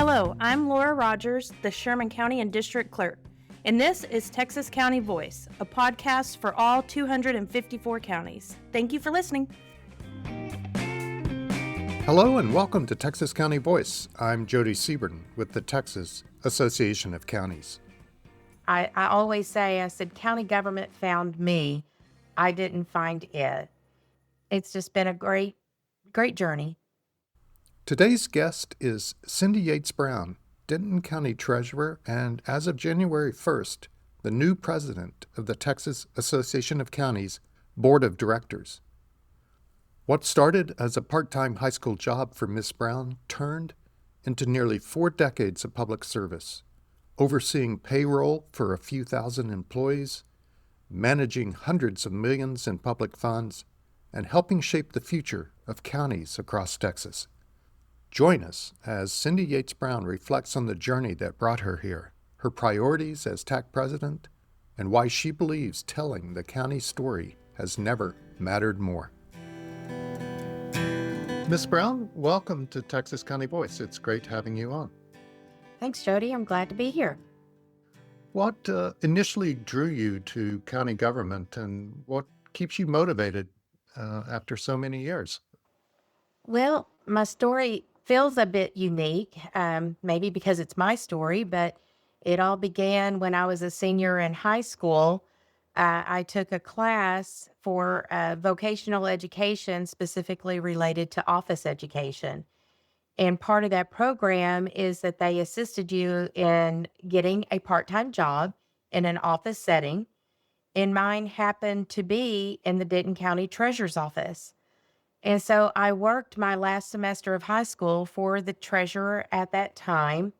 Hello, I'm Laura Rogers, the Sherman County and District Clerk, and this is Texas County Voice, a podcast for all 254 counties. Thank you for listening. Hello and welcome to Texas County Voice. I'm Jody Seaburn with the Texas Association of Counties. I always say, I said, county government found me. I didn't find it. It's just been a great journey. Today's guest is Cindy Yeatts Brown, Denton County Treasurer, and as of January 1st, the new president of the Texas Association of Counties Board of Directors. What started as a part-time high school job for Miss Brown turned into nearly 4 decades of public service, overseeing payroll for a few thousand employees, managing hundreds of millions in public funds, and helping shape the future of counties across Texas. Join us as Cindy Yeatts Brown reflects on the journey that brought her here, her priorities as TAC president, and why she believes telling the county story has never mattered more. Ms. Brown, welcome to Texas County Voice. It's great having you on. Thanks, Jody. I'm glad to be here. What initially drew you to county government, and what keeps you motivated after so many years? Well, my story feels a bit unique, maybe because it's my story, but it all began when I was a senior in high school. I took a class for vocational education, specifically related to office education. And part of that program is that they assisted you in getting a part-time job in an office setting. And mine happened to be in the Denton County Treasurer's office. And so I worked my last semester of high school for the treasurer at that time.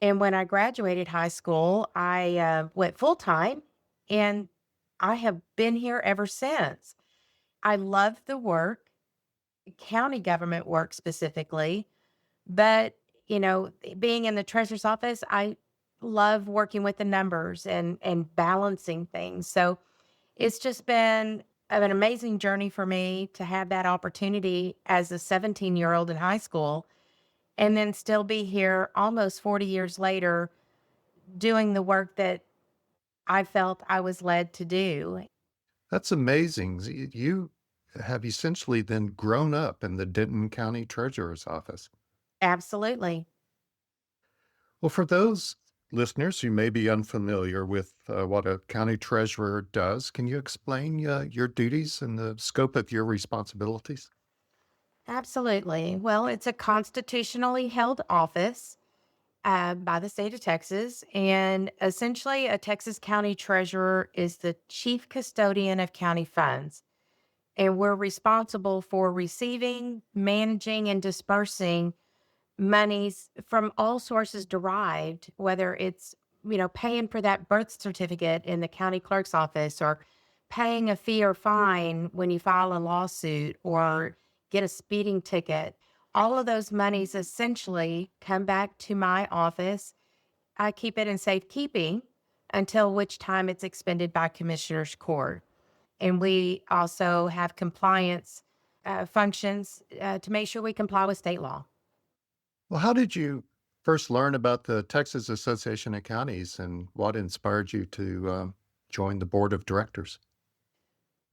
And when I graduated high school, I went full-time, and I have been here ever since. I love the work, county government work specifically, but, being in the treasurer's office, I love working with the numbers and balancing things. So it's just been an amazing journey for me to have that opportunity as a 17-year-old in high school, and then still be here almost 40 years later doing the work that I felt I was led to do. That's amazing. You have essentially then grown up in the Denton County Treasurer's office. Absolutely. Well, for those listeners who may be unfamiliar with what a county treasurer does, can you explain your duties and the scope of your responsibilities? Absolutely. Well, it's a constitutionally held office by the state of Texas. And essentially, a Texas county treasurer is the chief custodian of county funds. And we're responsible for receiving, managing, and dispersing monies from all sources derived, whether it's, paying for that birth certificate in the county clerk's office, or paying a fee or fine when you file a lawsuit or get a speeding ticket. All of those monies essentially come back to my office. I keep it in safekeeping until which time it's expended by Commissioner's Court. And we also have compliance functions to make sure we comply with state law. Well, how did you first learn about the Texas Association of Counties, and what inspired you to join the board of directors?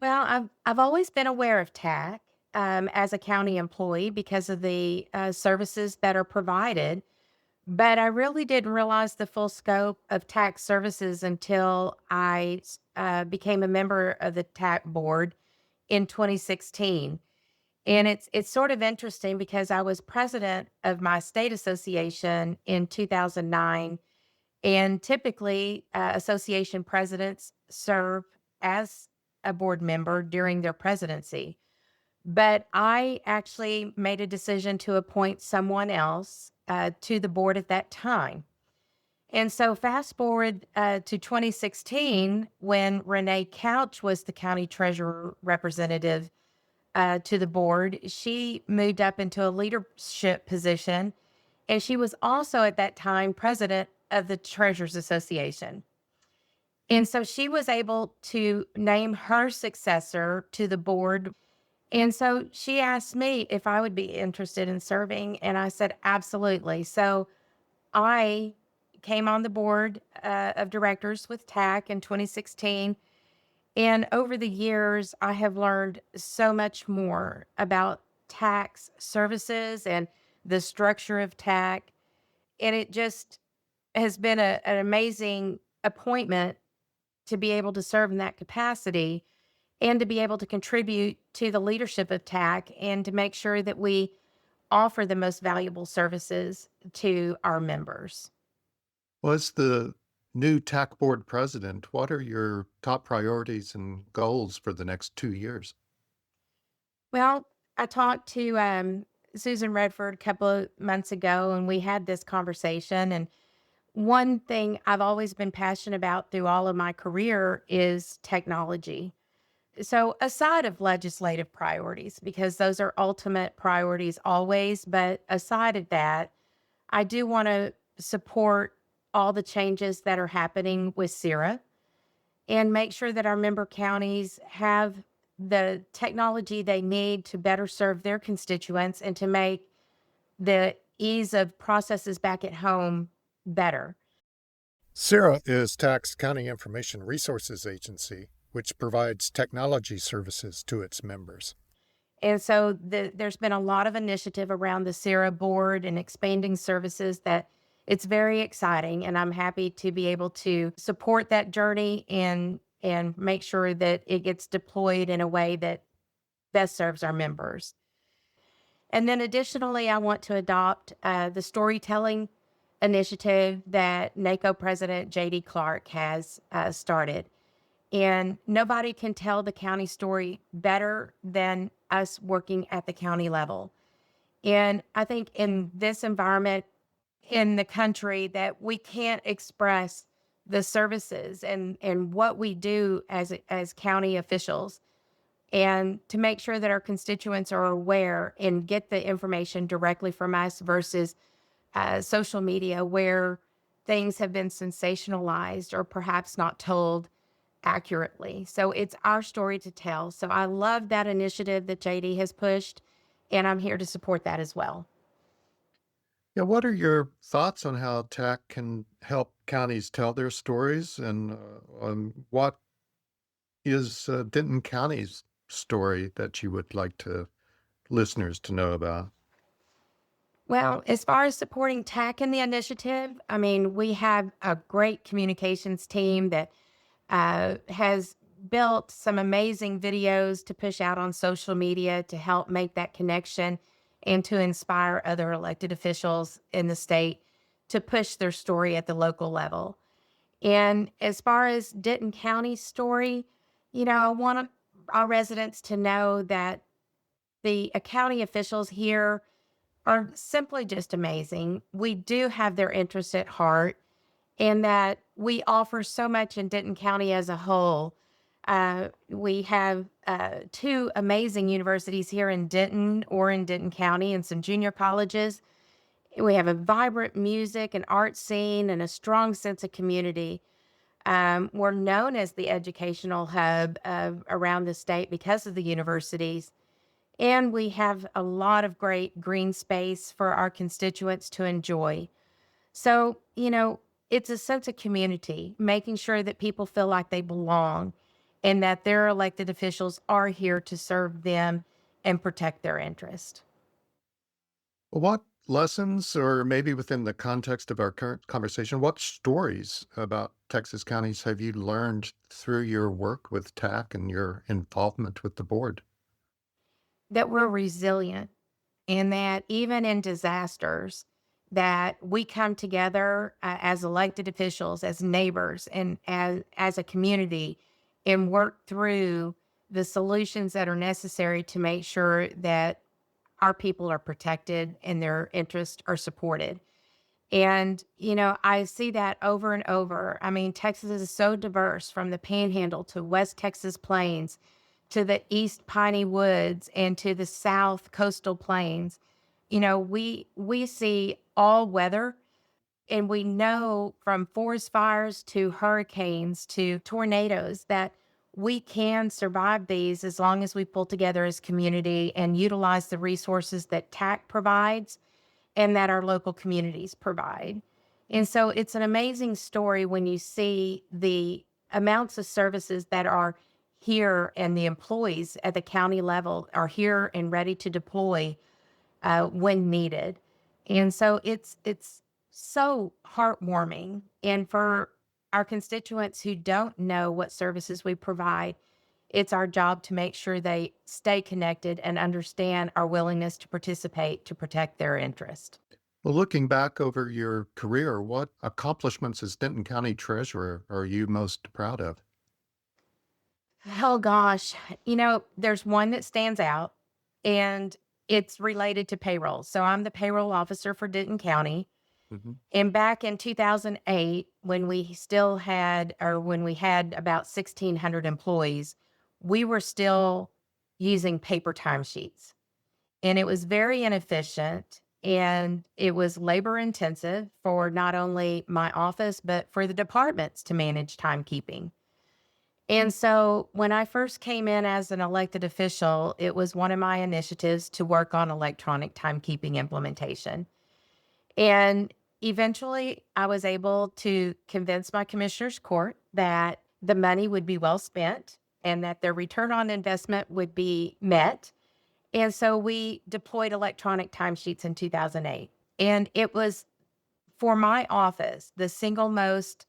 Well, I've always been aware of TAC as a county employee because of the services that are provided, but I really didn't realize the full scope of TAC services until I became a member of the TAC board in 2016. And it's sort of interesting because I was president of my state association in 2009, and typically association presidents serve as a board member during their presidency. But I actually made a decision to appoint someone else to the board at that time. And so fast forward to 2016, when Renee Couch was the county treasurer representative to the board, she moved up into a leadership position. And she was also at that time president of the Treasurers Association. And so she was able to name her successor to the board. And so she asked me if I would be interested in serving. And I said, absolutely. So I came on the board of directors with TAC in 2016. And over the years, I have learned so much more about tax services and the structure of TAC. And it just has been an amazing appointment to be able to serve in that capacity and to be able to contribute to the leadership of TAC and to make sure that we offer the most valuable services to our members. Well, as the new TAC board president, what are your top priorities and goals for the next 2 years? Well, I talked to Susan Redford a couple of months ago, and we had this conversation. And one thing I've always been passionate about through all of my career is technology. So, aside of legislative priorities, because those are ultimate priorities always, but aside of that, I do want to support all the changes that are happening with CIRA and make sure that our member counties have the technology they need to better serve their constituents and to make the ease of processes back at home better. CIRA is TAC's County Information Resources Agency, which provides technology services to its members. And so there's been a lot of initiative around the CIRA board and expanding services that it's very exciting. And I'm happy to be able to support that journey and make sure that it gets deployed in a way that best serves our members. And then additionally, I want to adopt the storytelling initiative that NACO President J.D. Clark has started. And nobody can tell the county story better than us working at the county level. And I think in this environment in the country that we can't express the services and what we do as county officials and to make sure that our constituents are aware and get the information directly from us versus social media where things have been sensationalized or perhaps not told accurately. So it's our story to tell. So I love that initiative that JD has pushed, and I'm here to support that as well. Yeah, what are your thoughts on how TAC can help counties tell their stories, and what is Denton County's story that you would like to listeners to know about? Well, as far as supporting TAC in the initiative, I mean, we have a great communications team that has built some amazing videos to push out on social media to help make that connection and to inspire other elected officials in the state to push their story at the local level. And as far as Denton County's story, I want our residents to know that the county officials here are simply just amazing. We do have their interests at heart and that we offer so much in Denton County as a whole. We have two amazing universities here in Denton or in Denton County and some junior colleges. We have a vibrant music and art scene and a strong sense of community. We're known as the educational hub around the state because of the universities. And we have a lot of great green space for our constituents to enjoy. So, it's a sense of community, making sure that people feel like they belong and that their elected officials are here to serve them and protect their interest. Well, what lessons, or maybe within the context of our current conversation, what stories about Texas counties have you learned through your work with TAC and your involvement with the board? That we're resilient and that even in disasters, that we come together as elected officials, as neighbors, and as a community and work through the solutions that are necessary to make sure that our people are protected and their interests are supported. And, I see that over and over. I mean, Texas is so diverse from the panhandle to West Texas plains to the East Piney Woods and to the South coastal plains. We see all weather and we know from forest fires to hurricanes to tornadoes that we can survive these as long as we pull together as community and utilize the resources that TAC provides and that our local communities provide. And so it's an amazing story when you see the amounts of services that are here and the employees at the county level are here and ready to deploy when needed. And so it's so heartwarming. And for our constituents who don't know what services we provide, it's our job to make sure they stay connected and understand our willingness to participate to protect their interest. Well, looking back over your career, what accomplishments as Denton County Treasurer are you most proud of? Oh gosh, there's one that stands out and it's related to payroll. So I'm the payroll officer for Denton County. Hmm. And back in 2008, when we had about 1,600 employees, we were still using paper timesheets. And it was very inefficient and it was labor intensive for not only my office, but for the departments to manage timekeeping. And so when I first came in as an elected official, it was one of my initiatives to work on electronic timekeeping implementation. And eventually, I was able to convince my commissioner's court that the money would be well spent and that their return on investment would be met. And so we deployed electronic timesheets in 2008. And it was, for my office, the single most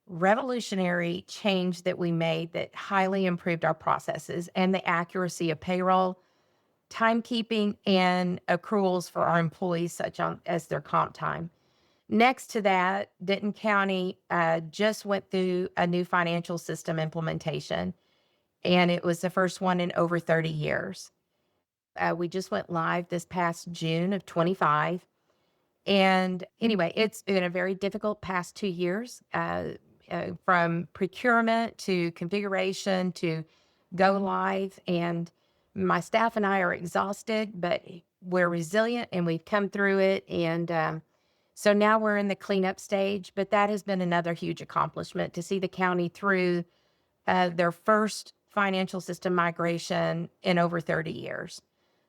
revolutionary change that we made that highly improved our processes and the accuracy of payroll, timekeeping, and accruals for our employees, as their comp time. Next to that, Denton County just went through a new financial system implementation, and it was the first one in over 30 years. We just went live this past June of 25. And anyway, it's been a very difficult past 2 years, from procurement to configuration to go live. And my staff and I are exhausted, but we're resilient and we've come through it. And so now we're in the cleanup stage, but that has been another huge accomplishment to see the county through their first financial system migration in over 30 years.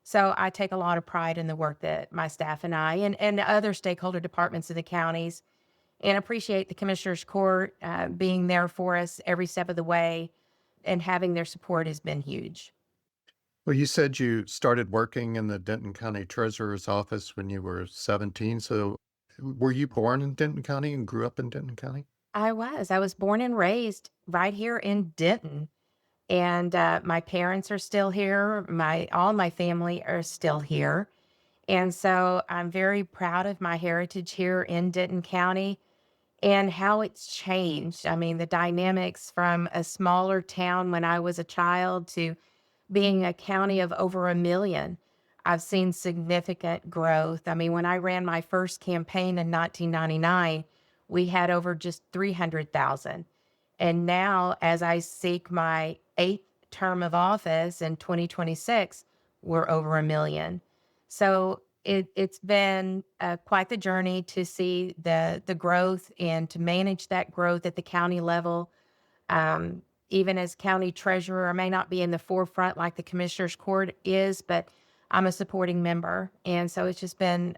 So I take a lot of pride in the work that my staff and I and the other stakeholder departments of the counties, and appreciate the Commissioners Court being there for us every step of the way, and having their support has been huge. Well, you said you started working in the Denton County Treasurer's office when you were 17. So were you born in Denton County and grew up in Denton County? I was born and raised right here in Denton. And my parents are still here. All my family are still here. And so I'm very proud of my heritage here in Denton County and how it's changed. I mean, the dynamics from a smaller town when I was a child to being a county of over 1 million. I've seen significant growth. I mean, when I ran my first campaign in 1999, we had over just 300,000. And now, as I seek my eighth term of office in 2026, we're over 1 million. So it's been quite the journey to see the growth and to manage that growth at the county level. Um, Even as county treasurer, I may not be in the forefront like the commissioner's court is, but I'm a supporting member. And so it's just been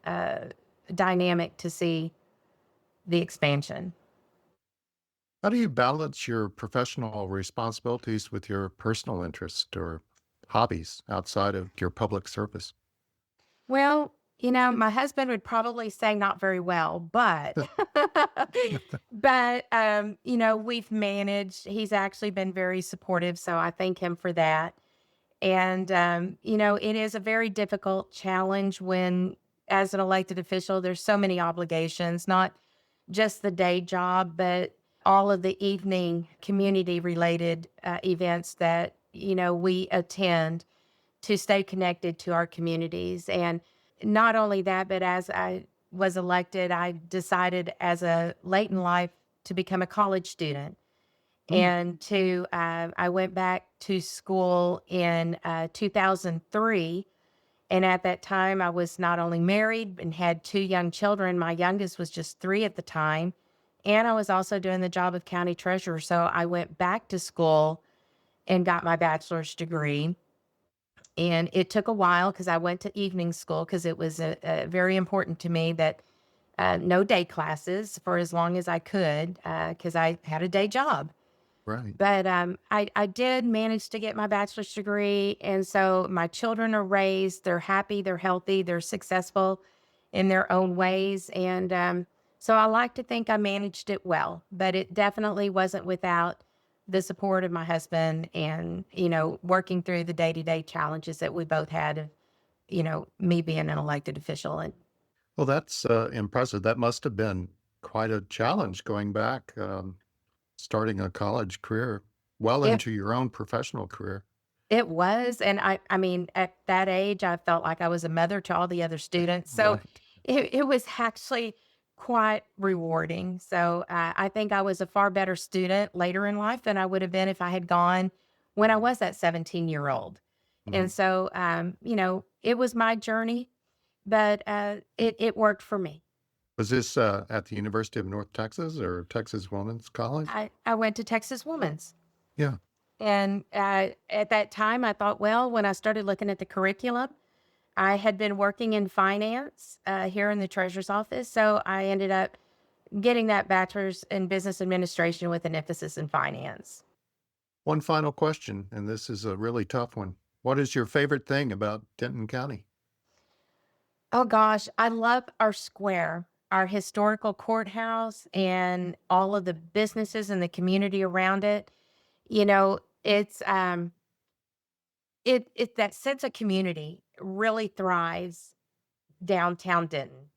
dynamic to see the expansion. How do you balance your professional responsibilities with your personal interests or hobbies outside of your public service? Well, my husband would probably say not very well, but we've managed. He's actually been very supportive, so I thank him for that. And it is a very difficult challenge when, as an elected official, there's so many obligations, not just the day job, but all of the evening community related events that, we attend to stay connected to our communities. And not only that, but as I was elected, I decided as a late in life to become a college student. Mm. And I went back to school in 2003. And at that time, I was not only married and had two young children. My youngest was just 3 at the time. And I was also doing the job of county treasurer. So I went back to school and got my bachelor's degree. And it took a while because I went to evening school because it was very important to me that no day classes for as long as I could because I had a day job. Right. But I did manage to get my bachelor's degree. And so my children are raised, they're happy, they're healthy, they're successful in their own ways. And so I like to think I managed it well, but it definitely wasn't without the support of my husband and, working through the day to day challenges that we both had of, me being an elected official. And Well, that's impressive. That must have been quite a challenge going back, starting a college career well it into your own professional career. It was, and I mean, at that age, I felt like I was a mother to all the other students, so Right. it was actually quite rewarding. So, I think I was a far better student later in life than I would have been if I had gone when I was that 17-year-old. And Mhm. so, it was my journey, but, it worked for me. Was this at the University of North Texas or Texas Women's College? I went to Texas Woman's. Yeah. And at that time, I thought, well, when I started looking at the curriculum, I had been working in finance here in the treasurer's office. So I ended up getting that bachelor's in business administration with an emphasis in finance. One final question, and this is a really tough one. What is your favorite thing about Denton County? Oh gosh, I love our square, our historical courthouse, and all of the businesses and the community around it. It's it that sense of community really thrives downtown Denton.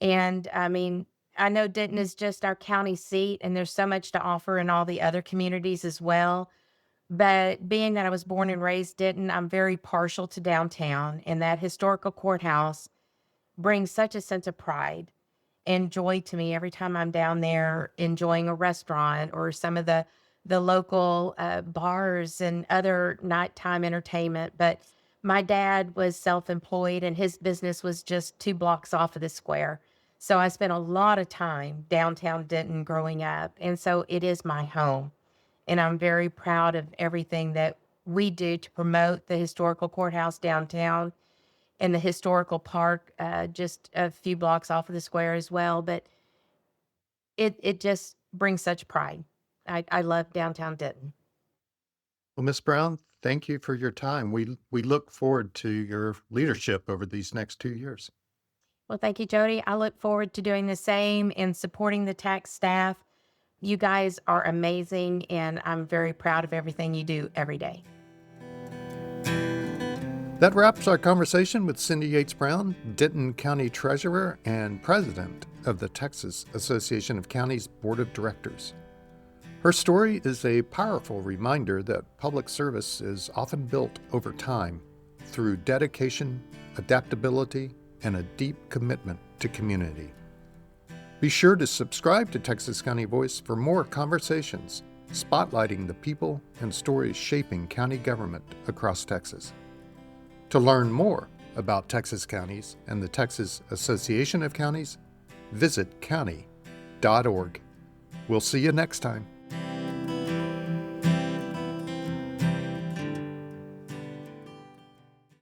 And I mean, I know Denton is just our county seat, and there's so much to offer in all the other communities as well. But being that I was born and raised Denton, I'm very partial to downtown, and that historical courthouse brings such a sense of pride and joy to me every time I'm down there enjoying a restaurant or some of the local bars and other nighttime entertainment. But my dad was self-employed and his business was just 2 blocks off of the square. So I spent a lot of time downtown Denton growing up. And so it is my home. And I'm very proud of everything that we do to promote the historical courthouse downtown and the historical park just a few blocks off of the square as well. But it just brings such pride. I love downtown Denton. Well, Miss Brown, thank you for your time. We look forward to your leadership over these next 2 years. Well, thank you, Jody. I look forward to doing the same and supporting the tax staff. You guys are amazing, and I'm very proud of everything you do every day. That wraps our conversation with Cindy Yeatts Brown, Denton County Treasurer and President of the Texas Association of Counties Board of Directors. Her story is a powerful reminder that public service is often built over time through dedication, adaptability, and a deep commitment to community. Be sure to subscribe to Texas County Voice for more conversations spotlighting the people and stories shaping county government across Texas. To learn more about Texas counties and the Texas Association of Counties, visit county.org. We'll see you next time.